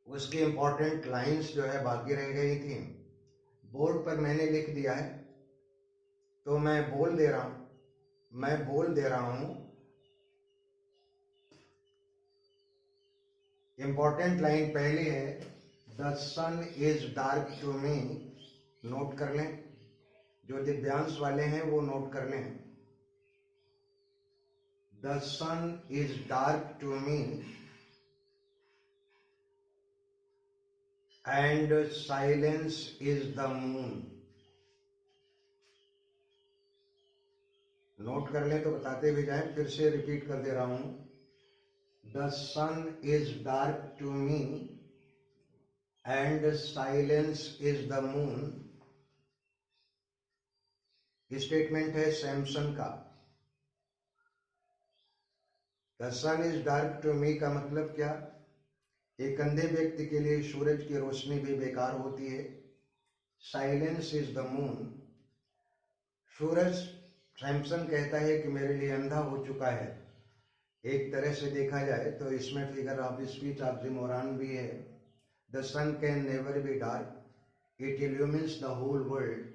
उसकी important lines जो है बाकी रह गई थी। बोर्ड पर मैंने लिख दिया है, तो मैं बोल दे रहा हूं। इम्पोर्टेंट लाइन पहली है, the sun is dark to me. Note कर लें, जो दिव्यांश वाले हैं वो नोट कर लें। The sun is dark to me and silence is the moon. Note कर लें तो बताते भी जाएं, फिर से रिपीट कर दे रहा हूं। The sun is dark to me and silence is the moon. Statement है सैमसन का। The sun is dark to me का मतलब क्या? एक अंधे व्यक्ति के लिए सूरज की रोशनी भी बेकार होती है। Silence is the moon. सूरज, सैमसन कहता है कि मेरे लिए अंधा हो चुका है। एक तरह से देखा जाए तो इसमें फिगर ऑफ स्पीच ऑक्सीमोरॉन भी है। The sun can never be dark, it illumines the whole world,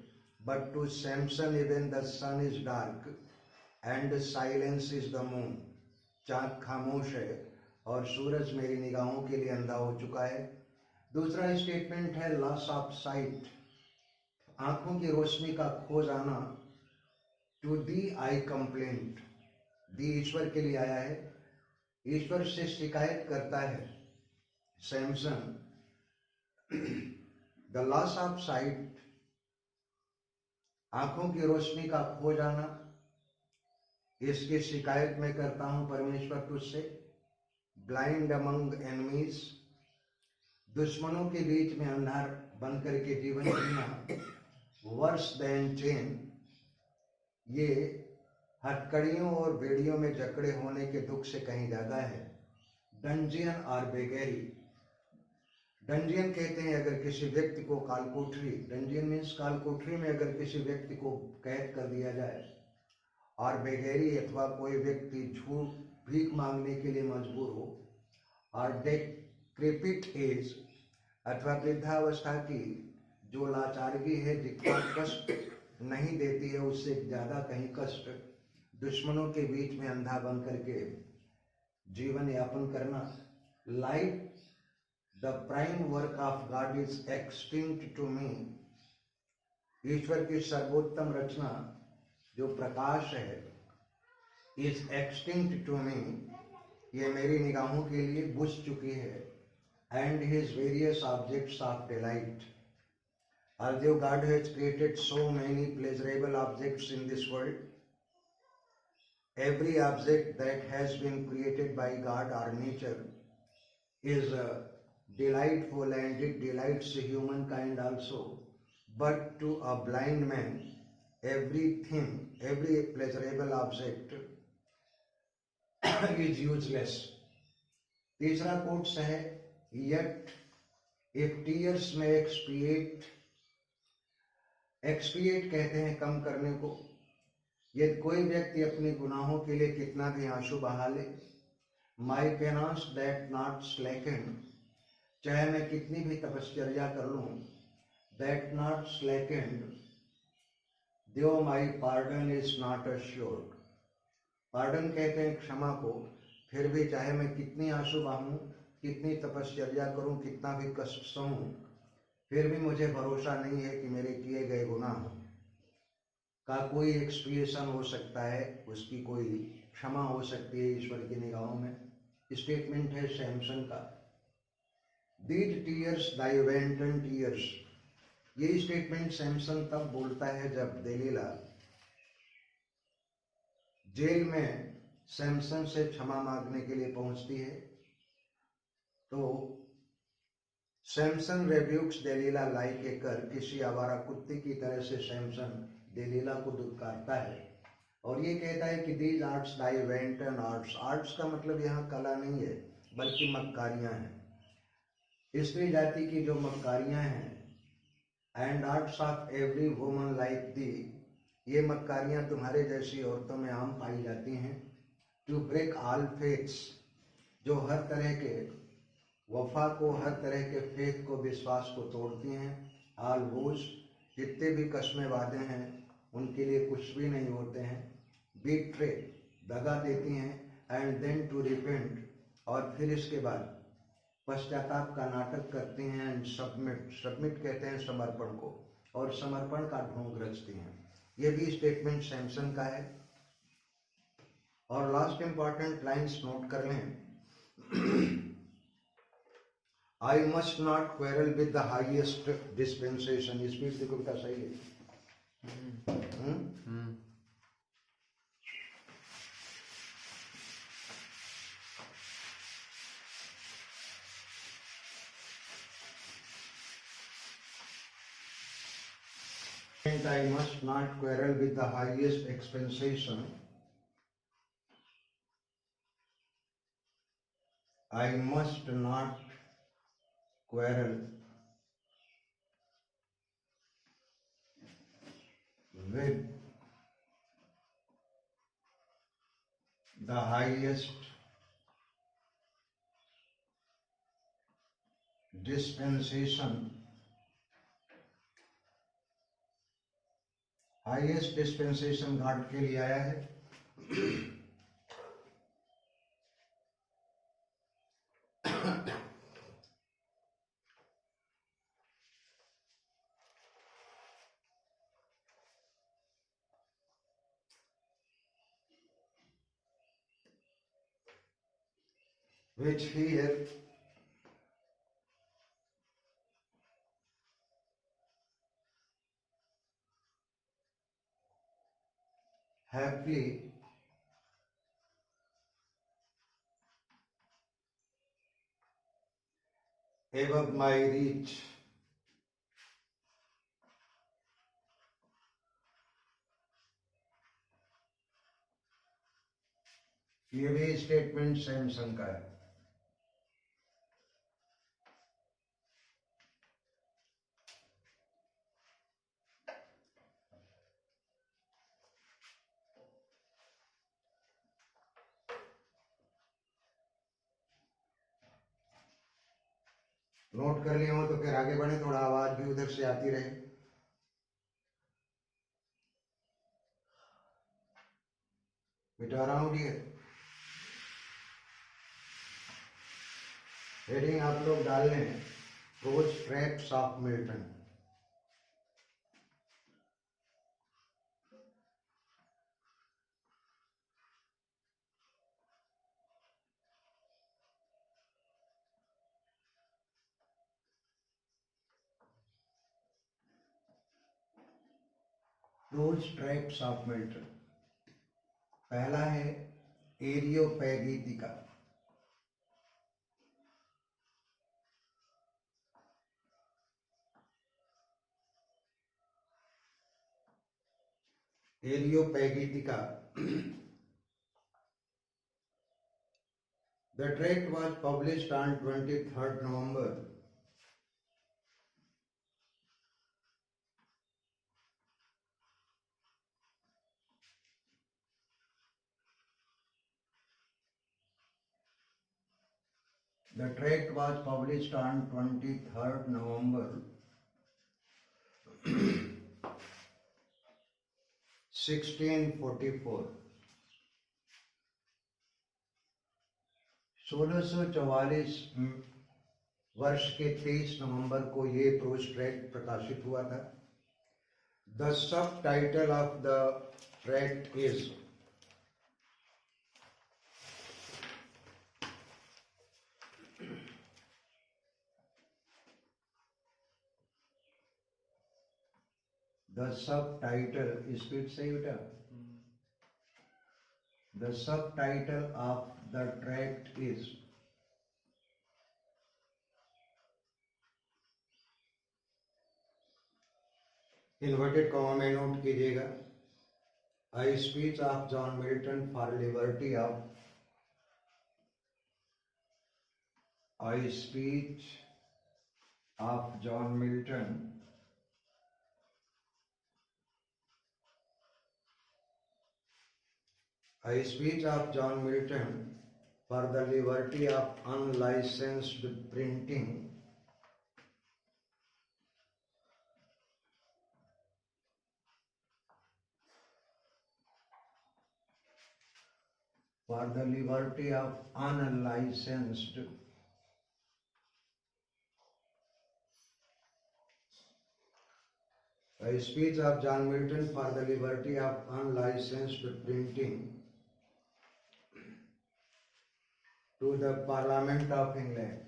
but to Samson even the sun is dark and silence is the moon. चाँद खामोश है और सूरज मेरी निगाहों के लिए अंधा हो चुका है। दूसरा स्टेटमेंट है लॉस ऑफ साइट, आंखों की रोशनी का खो जाना। टू दी आई कंप्लेंट, दी ईश्वर के लिए आया है, ईश्वर से शिकायत करता है Samson. The loss of site, आंखों की रोशनी का खो जाना, इसकी शिकायत मैं करता हूं परमेश्वर तुझसे। ब्लाइंड अमंग एनिमीज, दुश्मनों के बीच में अंधा बन करके जीवन जीना। वर्स देन चेन, ये हथकड़ियों और बेड़ियों में जकड़े होने के दुख से कहीं ज्यादा है। डंजियन और बेगैरी, डंजियन कहते हैं अगर किसी व्यक्ति को कालकोठरी, डंजियन मीन्स कालकोठरी में अगर किसी व्यक्ति को कैद कर दिया जाए। और बेगैरी अथवा कोई व्यक्ति झूठ भीख मांगने के लिए मजबूर हो। और डेक्रेपिट एज अथवा वृद्धावस्था की जो लाचारगी है, जितना कष्ट नहीं देती है उससे ज्यादा कहीं कष्ट दुश्मनों के बीच में अंधा बन करके जीवन यापन करना। Light, the prime work of God is extinct to me, ईश्वर की सर्वोत्तम रचना जो प्रकाश है, इज एक्सटिंक्ट टू मी, ये मेरी निगाहों के लिए बुझ चुकी है। And his various objects of delight, although God has created so many pleasurable objects in this world, every object that has been created by God or nature is delightful and it delights humankind also. But to a blind man, everything, every pleasurable object is useless. तीसरा quotes है, yet if tears may expiate, एक्सपिएट कहते हैं कम करने को। यदि कोई व्यक्ति अपने गुनाहों के लिए कितना भी आंसू बहा ले, माई पेनांस दैट नॉट स्लैकन, चाहे मैं कितनी भी तपश्चर्या कर लूं, that not slacken, though my pardon is not assured. Pardon कहते हैं क्षमा को, फिर भी चाहे मैं कितनी आंसू बहाऊं, कितनी तपश्चर्या करूं, कितना भी कष्ट सहूं, फिर भी मुझे भरोसा नहीं है कि मेरे किए गए गुनाह का कोई एक्सपिएशन हो सकता है, उसकी कोई क्षमा हो सकती है ईश्वर की निगाहों में। स्टेटमेंट है सैमसन का। दीज टीयर्स दाई वेंटन टीयर्स, ये स्टेटमेंट सैमसन तब बोलता है जब देलीला जेल में सैमसन से क्षमा मांगने के लिए पहुंचती है। तो सैमसन रेब्यूक्स देलीला लाइक ए कर, किसी आवारा कुत्ते की तरह से सैमसन देलीला को दुत्कारता है और ये कहता है कि these arts thy wanton arts, arts का मतलब यहाँ कला नहीं है बल्कि मक्कारियाँ हैं, स्त्री जाति की जो मक्कारियाँ हैं। And arts of every woman like the, ये मक्कारियाँ तुम्हारे जैसी औरतों में आम पाई जाती हैं। टू ब्रेक ऑल फेथ्स, जो हर तरह के वफा को, हर तरह के फेथ को, विश्वास को तोड़ती हैं। आल बोस्ट, जितने भी कस्में वादे हैं उनके लिए कुछ भी नहीं होते हैं। बीट्रे, दगा देती हैं। एंड देन टू रिपेंट, और फिर इसके बाद पश्चाताप का नाटक करती हैं। एंड सबमिट, सबमिट कहते हैं समर्पण को, और समर्पण का ढोंग रचती हैं। ये भी स्टेटमेंट सैमसन का है। और लास्ट इंपॉर्टेंट लाइंस नोट कर लें। I must not quarrel with the highest dispensation. Speed देखो बेटा, सही है। I must not quarrel with the highest dispensation. I must not quarrel with the highest dispensation. Highest dispensation guard के लिए आया है। which here happily above my reach. ये भी स्टेटमेंट सैमसन का है। नोट कर लिए हो तो फिर आगे बढ़े, थोड़ा आवाज भी उधर से आती रहे। मिटा रहा हूं डियर। हेडिंग आप लोग डाल लें, prose tracts of Milton. Prose tracts of Milton. पहला है एरियोपैगीतिका। एरियोपैगीतिका। The tract was published on 23rd November. The tract was published on 23rd November 1644। 1644 वर्ष के 23 नवंबर को ये प्रोज ट्रैक्ट प्रकाशित हुआ था। The subtitle of the tract is The subtitle, speed सही बेटा। The subtitle of the tract is inverted comma में नोट कीजिएगा, a speech of John Milton for liberty of, a speech of John Milton A speech of John Milton for the liberty of unlicensed printing for the liberty of unlicensed a speech of John Milton for the liberty of unlicensed printing to the Parliament of England.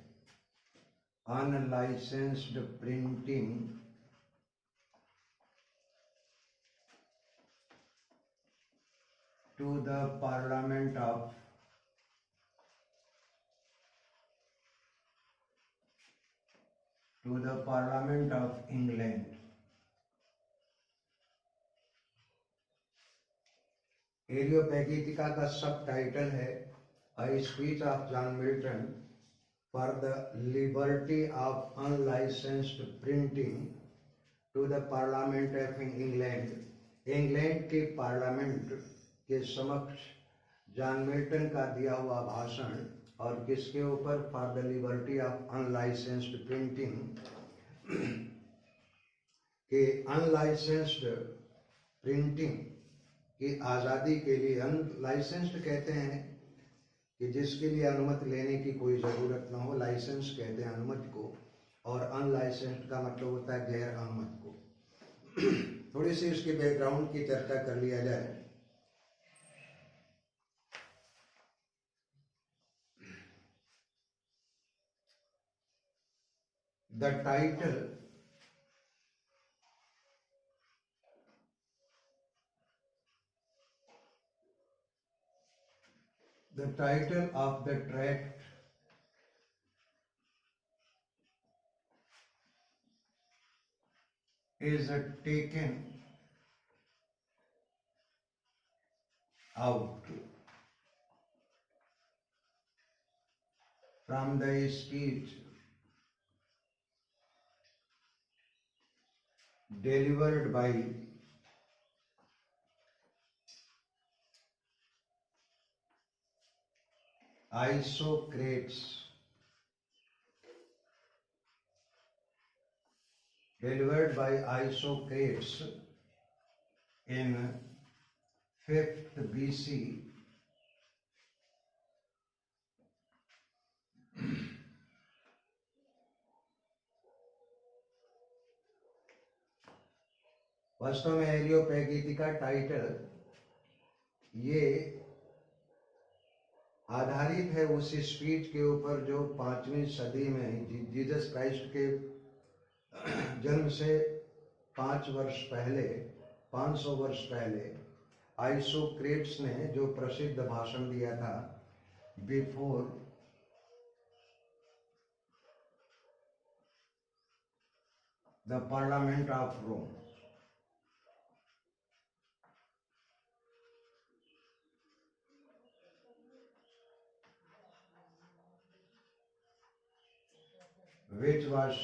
Unlicensed printing to the Parliament of England. एरियोपैगीतिका का सब title है A Speech of John Milton for the Liberty of Unlicensed Printing to the Parliament of England. England के parliament के समक्ष John Milton का दिया हुआ भाषण और किसके ऊपर? For the liberty of unlicensed printing के अनलाइसेंस्ड प्रिंटिंग की आज़ादी के लिए। अनलाइसेंस्ड कहते हैं कि जिसके लिए अनुमति लेने की कोई ज़रूरत ना हो, लाइसेंस कहते हैं अनुमति को, और अनलाइसेंस्ड का मतलब होता है गैर अनुमति को। थोड़ी सी इसके बैकग्राउंड की चर्चा कर लिया जाए। The title of the tract is taken out from the speech delivered by Isocrates in 5th BC वास्तव में एरियोपैगीतिका टाइटल ये आधारित है उस स्पीच के ऊपर जो 5वीं सदी में जीसस क्राइस्ट के जन्म से 500 वर्ष पहले आइसोक्रेट्स ने जो प्रसिद्ध भाषण दिया था before the Parliament of Rome. which was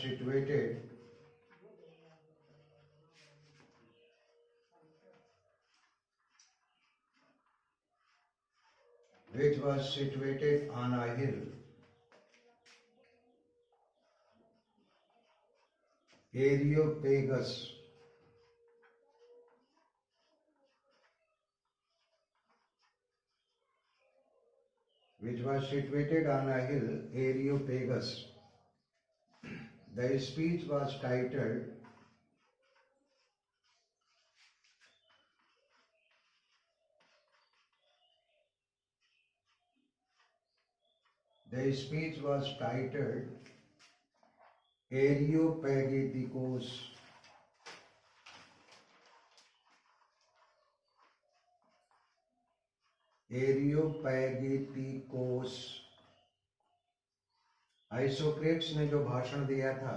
situated on a hill Areopagus The speech was titled Areopagiticus आइसोक्रेट्स ने जो भाषण दिया था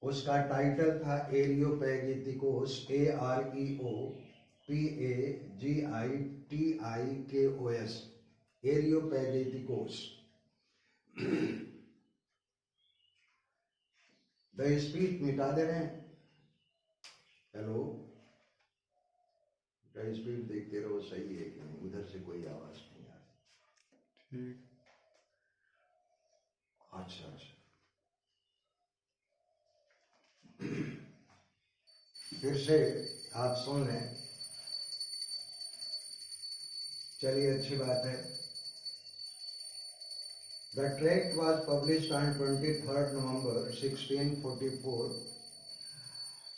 उसका टाइटल था एरियोपैगिटिकोस AREOPAGITIKOS एरियोपैगिटिकोस। द स्पीच मिटा दे रहे हैं। हेलो, द स्पीच देखते रहो सही है कि नहीं, उधर से कोई आवाज नहीं आ रही। अच्छा अच्छा, फिर से आप सुन लें। चलिए, अच्छी बात है। The tract was published on 23rd November 1644.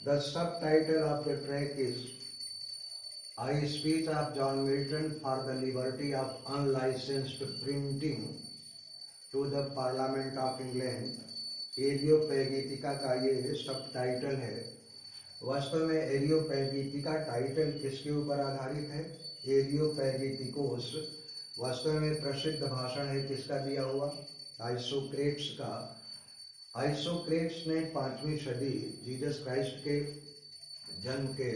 The subtitle of the tract is A Speech of John Milton for the Liberty of Unlicensed Printing to the Parliament of England. एरियोपैगीतिका का ये सब टाइटल है। वास्तव में एरियोपैगीतिका टाइटल किसके ऊपर आधारित है? एरियोपैगीतिकोस वास्तव में प्रसिद्ध भाषण है किसका दिया हुआ? आइसोक्रेट्स का। आइसोक्रेट्स ने 5वीं सदी, जीसस क्राइस्ट के जन्म के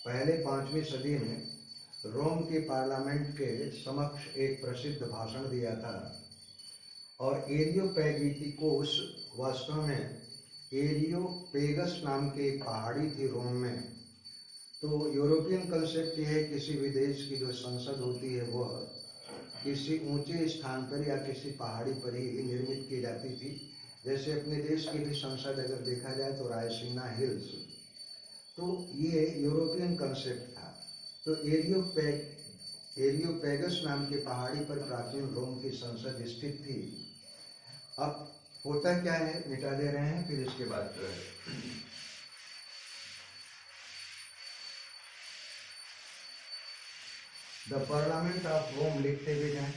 पहले 5वीं सदी में रोम के पार्लियामेंट के समक्ष एक प्रसिद्ध भाषण दिया था। और एरियोपैगीतिकोस वास्तव में एरियोपेगस नाम की एक पहाड़ी थी रोम में। तो यूरोपियन कंसेप्ट ये है, किसी भी देश की जो संसद होती है वह किसी ऊंचे स्थान पर या किसी पहाड़ी पर ही निर्मित की जाती थी। जैसे अपने देश की भी संसद अगर देखा जाए तो रायसीना हिल्स, तो ये यूरोपियन कंसेप्ट था। तो एरियोपेगस नाम की पहाड़ी पर प्राचीन रोम की संसद स्थित थी। अब होता क्या है, मिटा दे रहे हैं, फिर इसके बाद द पार्लियामेंट ऑफ रोम लिखते हुए जाए।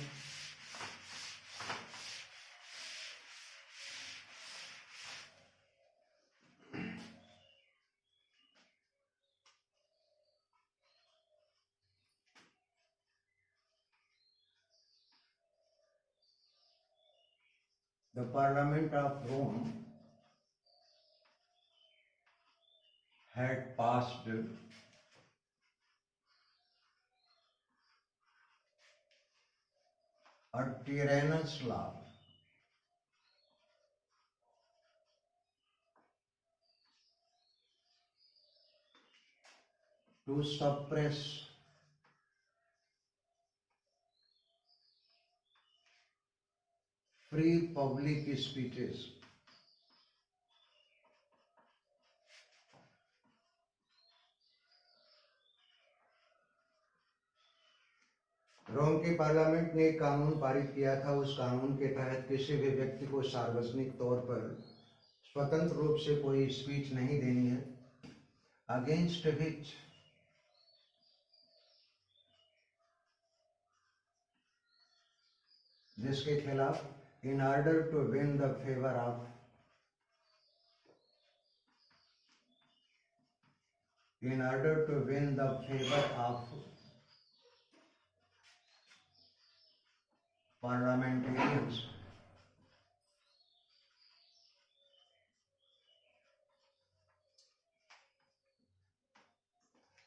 The Parliament of Rome had passed a tyrannous law to suppress free public speeches. रोम के पार्लियामेंट ने एक कानून पारित किया था। उस कानून के तहत किसी भी व्यक्ति को सार्वजनिक तौर पर स्वतंत्र रूप से कोई स्पीच नहीं देनी है, अगेंस्ट विच जिसके खिलाफ, in order to win the favour of, in order to win the favor of parliamentarians.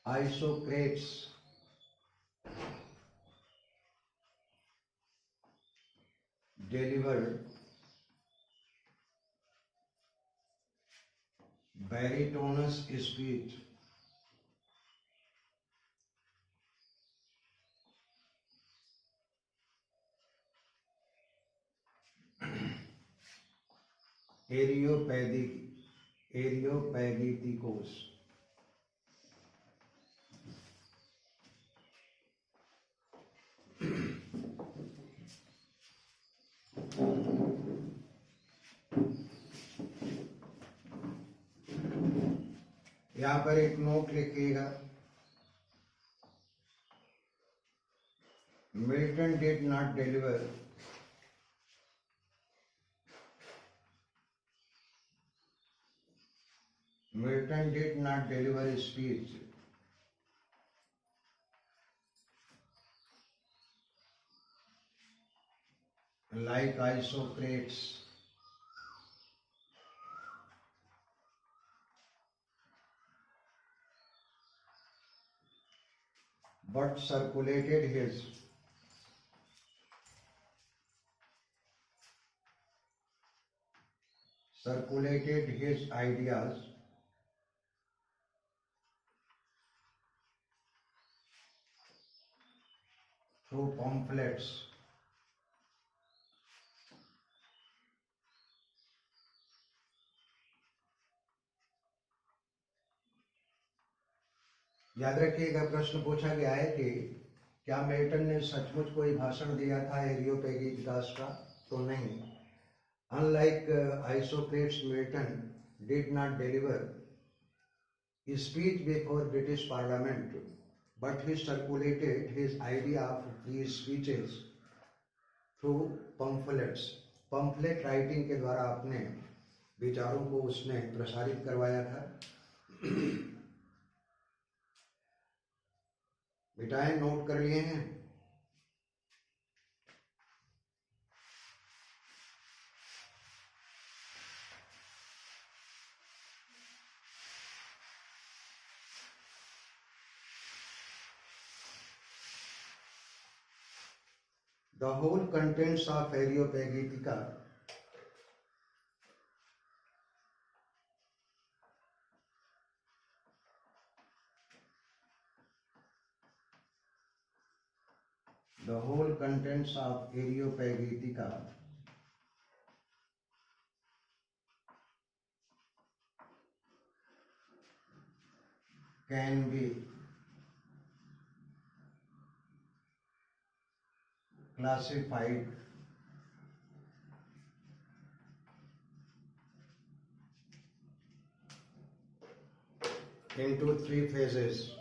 Isocrates delivered Baritonus speech Areopagiticos. यहाँ पर एक नोट लिखिएगा, Milton did not deliver a speech like Isocrates, but circulated his ideas through pamphlets याद रखिएगा, प्रश्न पूछा गया है कि क्या मिल्टन ने सचमुच कोई भाषण दिया था एरियोपेगिटिकास का? तो नहीं। Unlike Isocrates, Milton did not deliver speech before British Parliament, but he circulated his idea of these speeches through pamphlets. Pamphlet writing के द्वारा अपने विचारों को उसने प्रसारित करवाया था। बेटाएं नोट कर लिए हैं? The whole contents of Areopagitica can be classified into three phases.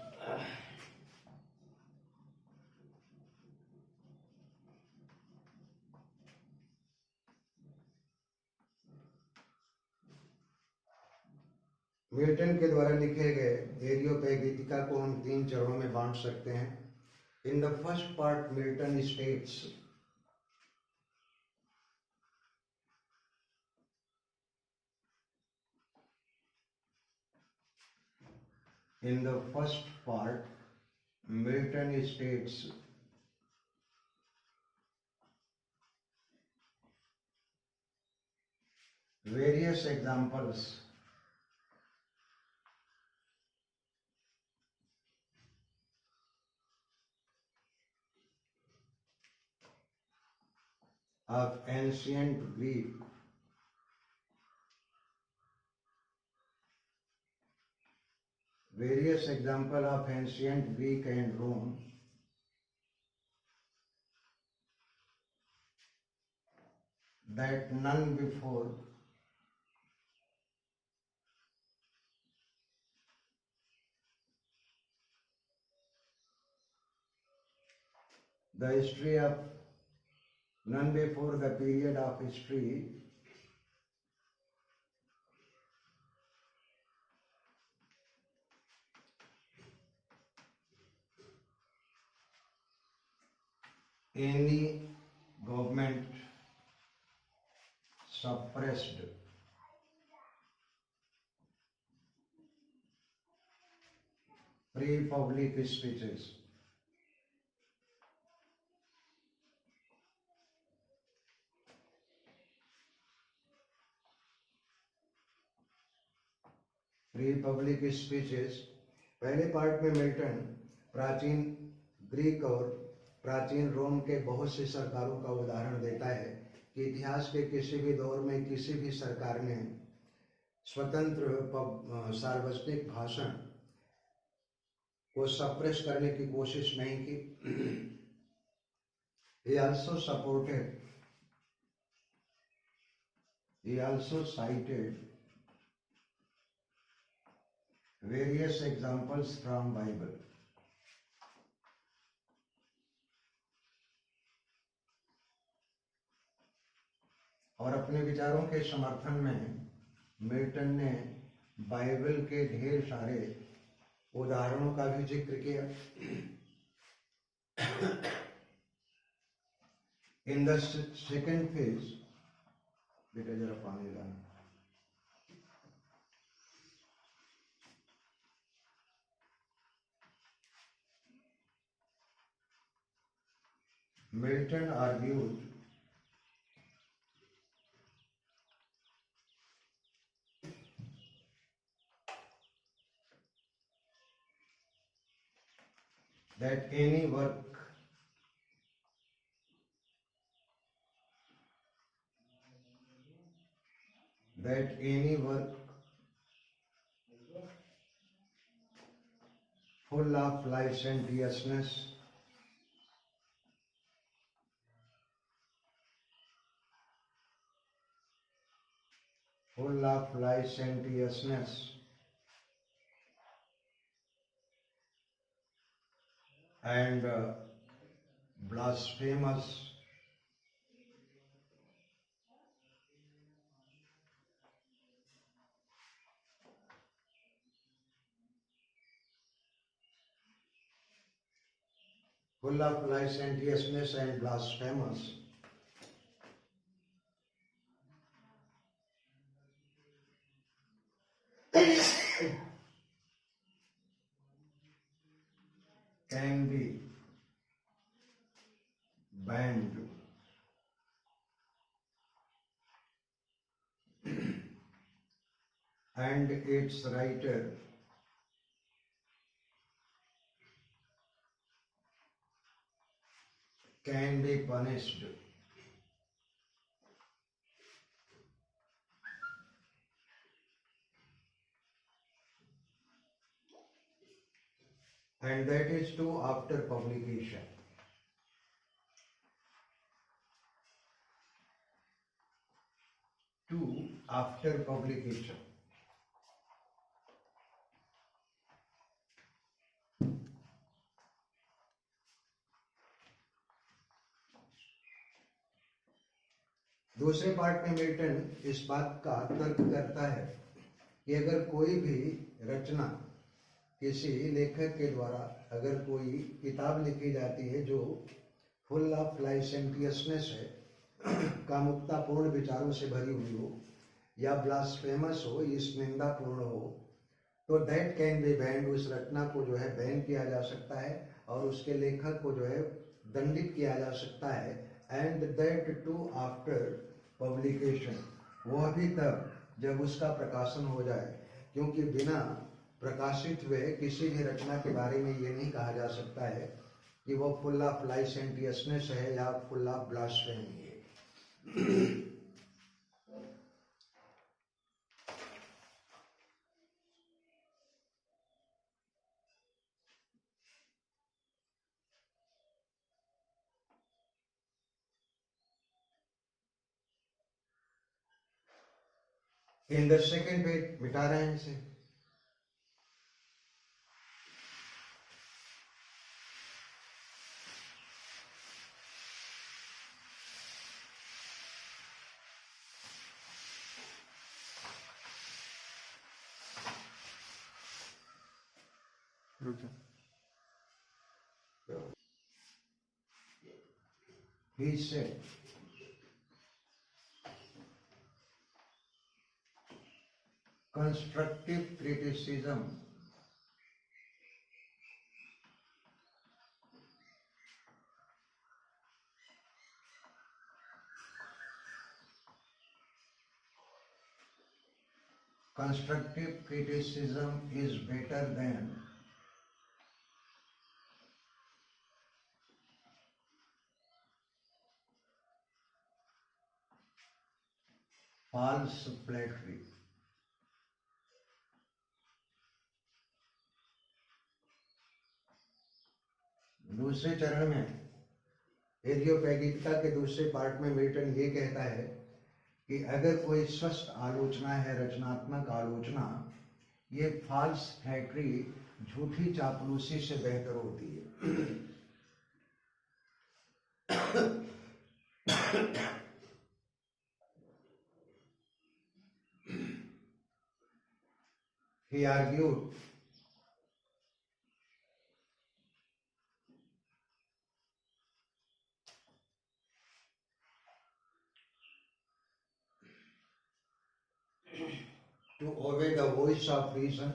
Milton के द्वारा लिखे गए एरियोपेगिटिका को हम तीन चरणों में बांट सकते हैं। In the first part Milton states various examples of ancient Greek and Rome that none before the period of history any government suppressed pre-public speeches. Pre-public speeches. पहले पार्ट में मिल्टन प्राचीन ग्रीक और प्राचीन रोम के बहुत सी सरकारों का उदाहरण देता है कि इतिहास के किसी भी दौर में किसी भी सरकार ने स्वतंत्र सार्वजनिक भाषण को सप्रेस करने की कोशिश नहीं की। He also cited various examples from Bible. और अपने विचारों के समर्थन में मिल्टन ने बाइबल के ढेर सारे उदाहरणों का भी जिक्र किया। इन द सेकेंड फेज, बेटा जरा पानी लाना। Milton argued that any work full of licentiousness, full of licentiousness, and blasphemous, full of licentiousness and blasphemous, can be banned. And its writer can be punished. And that is too after publication. Two, after publication. दूसरे part में Milton इस बात का तर्क करता है कि अगर कोई भी रचना किसी लेखक के द्वारा अगर कोई किताब लिखी जाती है जो फुल ऑफ लाइसेंटियसनेस है, कामुकतापूर्ण विचारों से भरी हुई हो या ब्लास्फेमस हो, इस निंदापूर्ण हो, तो दैट कैन बी बैंड, उस रचना को जो है बैन किया जा सकता है और उसके लेखक को जो है दंडित किया जा सकता है। And that too after publication, वह भी तब जब उसका प्रकाशन हो जाए, क्योंकि बिना प्रकाशित हुए किसी भी रचना के बारे में ये नहीं कहा जा सकता है कि वो फुल ऑफ लाइसेंटियसनेस है या फुल ऑफ ब्लास्फेमी है। इन द सेकेंड पेज मिटा रहे हैं इसे। He said, constructive criticism is better than false flattery. दूसरे चरण में एरियोपैगिकता के दूसरे पार्ट में मिल्टन ये कहता है कि अगर कोई स्वस्थ आलोचना है, रचनात्मक आलोचना, ये फॉल्स फ्लैटरी, झूठी चापलूसी से बेहतर होती है। He argued to obey the voice of reason,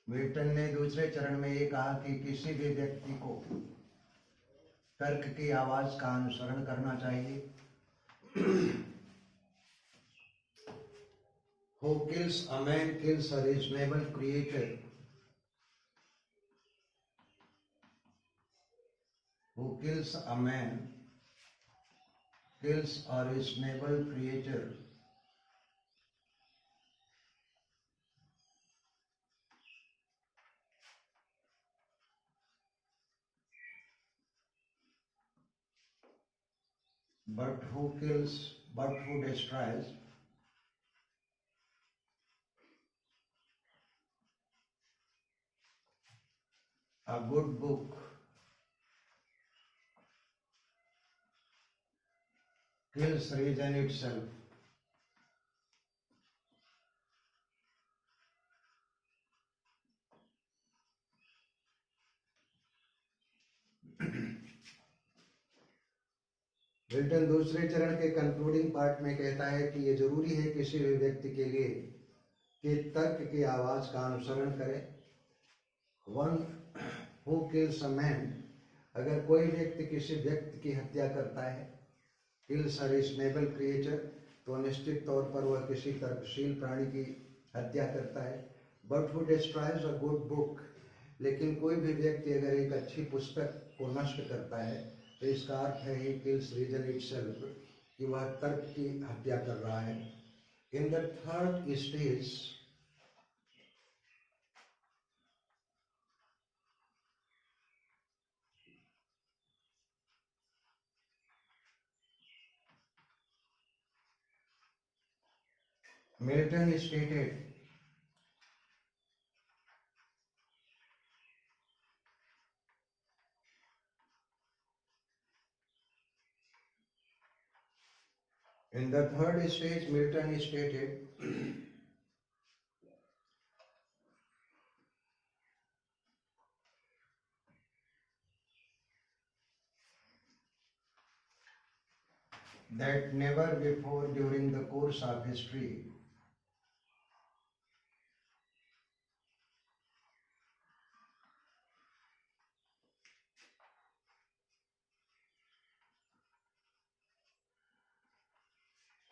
Milton ने दूसरे चरण में ये कहा कि किसी भी व्यक्ति को तर्क की आवाज का अनुसरण करना चाहिए। Who kills a man kills a reasonable creature. Who kills a man kills a reasonable creature but who destroys a good book kills reason itself. Milton दूसरे चरण के कंक्लूडिंग पार्ट में कहता है कि यह जरूरी है किसी भी व्यक्ति के लिए कि तर्क की आवाज का अनुसरण करे। One who kills a man, अगर कोई व्यक्ति किसी व्यक्ति की हत्या करता है, किल्स अ रीजनेबल क्रिएचर, तो निश्चित तौर पर वह किसी तर्कशील प्राणी की हत्या करता है। But who destroys a good book, लेकिन कोई भी व्यक्ति अगर एक अच्छी पुस्तक को नष्ट करता है तो इसका अर्थ है ही किल्स रीजन इटसेल्फ, कि वह तर्क की हत्या कर रहा है। In the third stage Milton stated, in the third stage, Milton stated, that never before during the course of history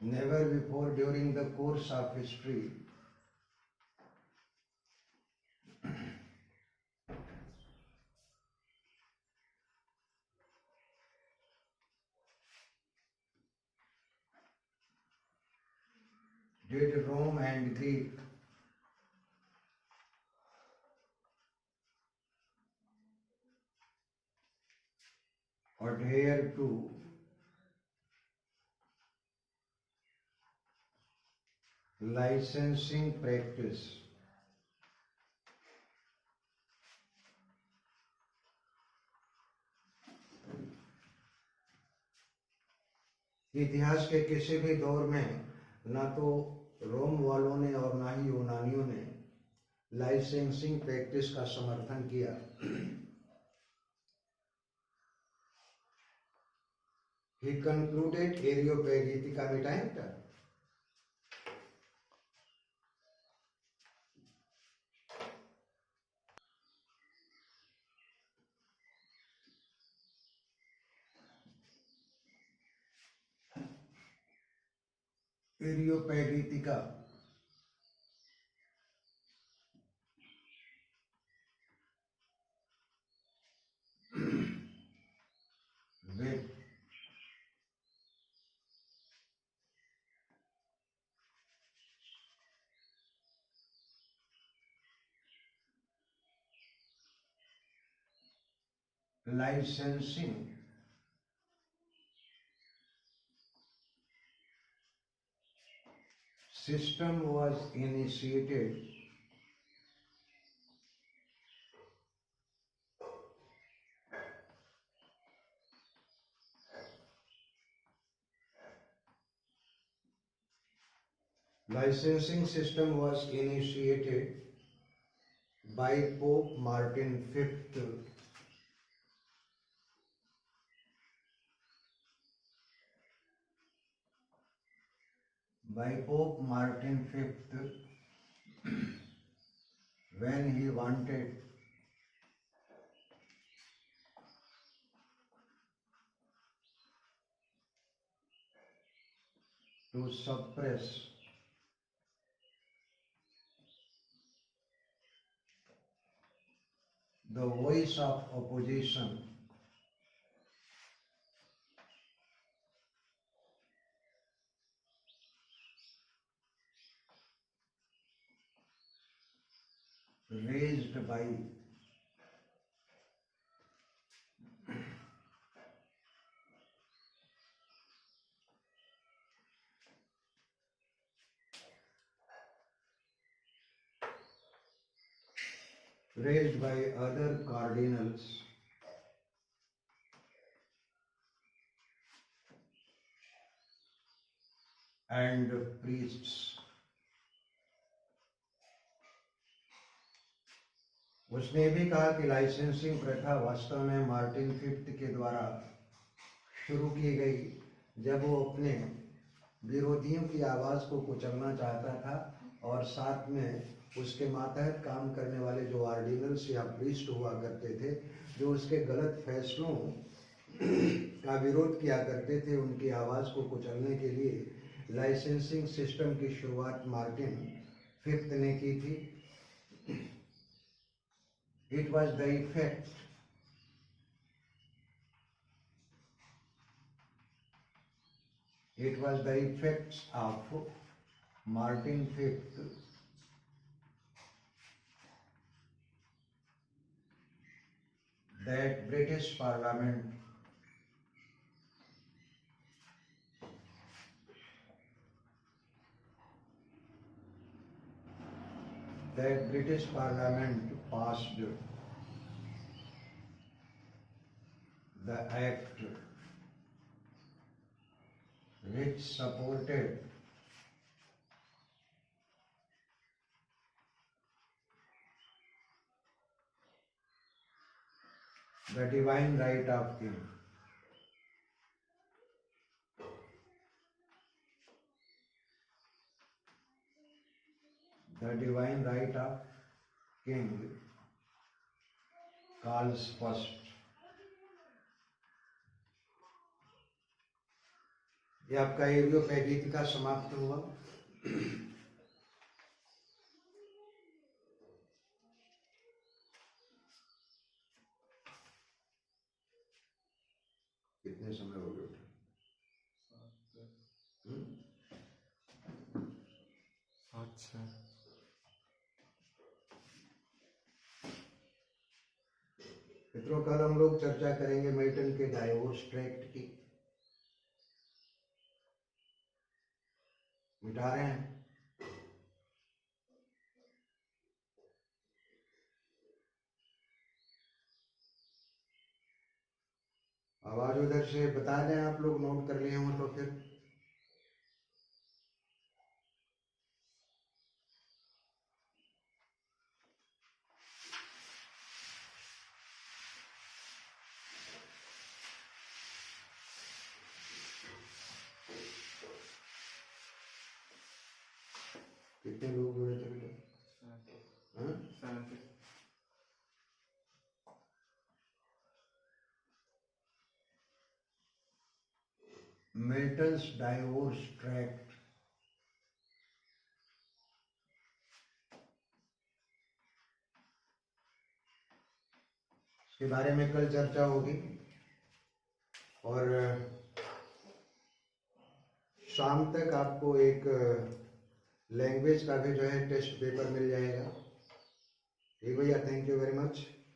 never before during the course of history did Rome and Greek adhere to licensing practice इतिहास के किसी भी दौर में ना तो रोम वालों ने और ना ही यूनानियों ने लाइसेंसिंग प्रैक्टिस का समर्थन किया। He concluded Areopagity का भी टाइम था। एरियोपैगीतिका with licensing system was initiated by Pope Martin V when he wanted to suppress the voice of opposition raised by other cardinals and priests. उसने भी कहा कि लाइसेंसिंग प्रथा वास्तव में मार्टिन फिफ्थ के द्वारा शुरू की गई जब वो अपने विरोधियों की आवाज को कुचलना चाहता था, और साथ में उसके मातहत काम करने वाले जो ऑर्डिनल्स या प्रीस्ट हुआ करते थे, जो उसके गलत फैसलों का विरोध किया करते थे, उनकी आवाज को कुचलने के लिए लाइसेंसिंग सिस्टम की शुरुआत मार्टिन फिफ्थ ने की थी। It was the effects of Martin Fifth that British Parliament passed the act which supported the divine right of king. The divine right of king calls first. ये आपका एरियोपैगीत का समाप्त हुआ। कितने समय हो गए? अच्छा, मित्रों, कल हम लोग चर्चा करेंगे मेल्टन के डाइवोर्स ट्रैक्ट की। मिटा रहे हैं। आवाज उधर से बता दें, आप लोग नोट कर लिए हो तो फिर। कितने लोग हुए थे? मिल्टन्स डाइवोर्स ट्रैक्ट के बारे में कल चर्चा होगी, और शाम तक आपको एक लैंग्वेज का भी जो है टेस्ट पेपर मिल जाएगा। ठीक भैया, थैंक यू वेरी मच।